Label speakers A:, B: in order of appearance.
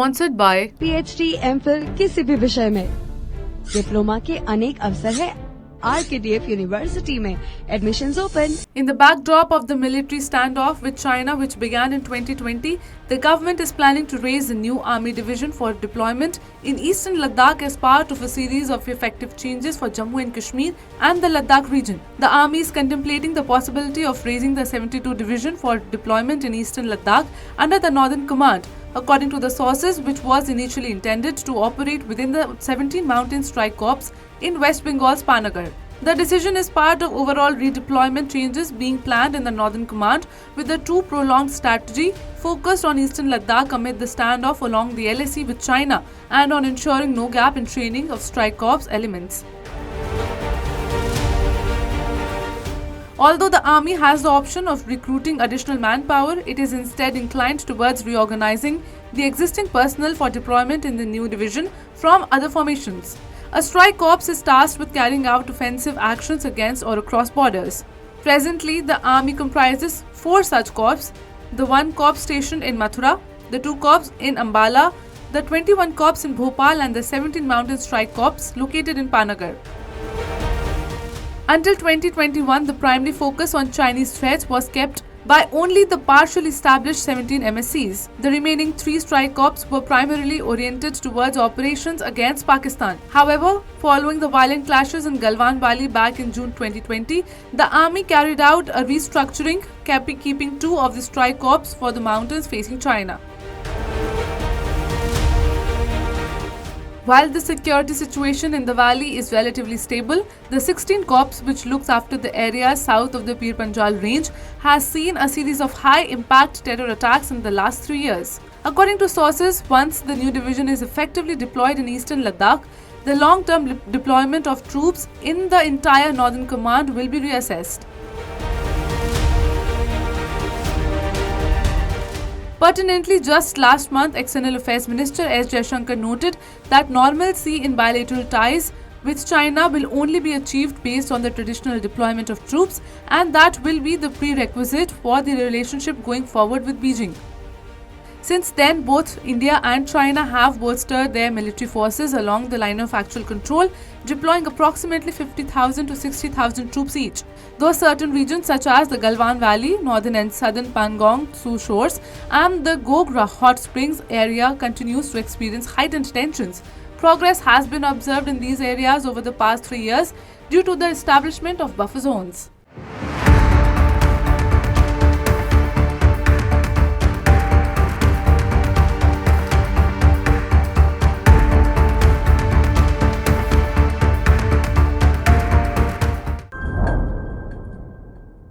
A: Sponsored by
B: PhD, MPhil किसी भी विषय में डिप्लोमा के अनेक अवसर है RKDF यूनिवर्सिटी में admissions open.
A: In the backdrop of the military standoff with China which began in 2020, the government is planning to raise a new army division for deployment in Eastern Ladakh as part of a series of effective changes for Jammu and Kashmir and the Ladakh region. The army is contemplating the possibility of raising the 72 division for deployment in Eastern Ladakh under the Northern Command, according to the sources, which was initially intended to operate within the 17 Mountain Strike Corps in West Bengal's Panagarh. The decision is part of overall redeployment changes being planned in the Northern Command with a two-pronged strategy focused on Eastern Ladakh amid the standoff along the LAC with China and on ensuring no gap in training of Strike Corps elements. Although the army has the option of recruiting additional manpower, it is instead inclined towards reorganizing the existing personnel for deployment in the new division from other formations. A strike corps is tasked with carrying out offensive actions against or across borders. Presently, the army comprises 4 such corps: the 1 corps stationed in Mathura, the 2 corps in Ambala, the 21 corps in Bhopal and the 17 Mountain Strike Corps located in Panagarh. Until 2021, the primary focus on Chinese threats was kept by only the partially established 17 MSCs. The remaining 3 strike corps were primarily oriented towards operations against Pakistan. However, following the violent clashes in Galwan Valley back in June 2020, the army carried out a restructuring, keeping 2 of the strike corps for the mountains facing China. While the security situation in the valley is relatively stable, the 16 Corps, which looks after the areas south of the Pir Panjal range, has seen a series of high-impact terror attacks in the last 3 years. According to sources, once the new division is effectively deployed in Eastern Ladakh, the long-term deployment of troops in the entire Northern Command will be reassessed. Pertinently, just last month, External Affairs Minister S. Jaishankar noted that normalcy in bilateral ties with China will only be achieved based on the traditional deployment of troops, and that will be the prerequisite for the relationship going forward with Beijing. Since then, both India and China have bolstered their military forces along the line of actual control, deploying approximately 50,000 to 60,000 troops each. Though certain regions such as the Galwan Valley, northern and southern Pangong Tso shores, and the Gogra hot springs area continues to experience heightened tensions, progress has been observed in these areas over the past 3 years due to the establishment of buffer zones.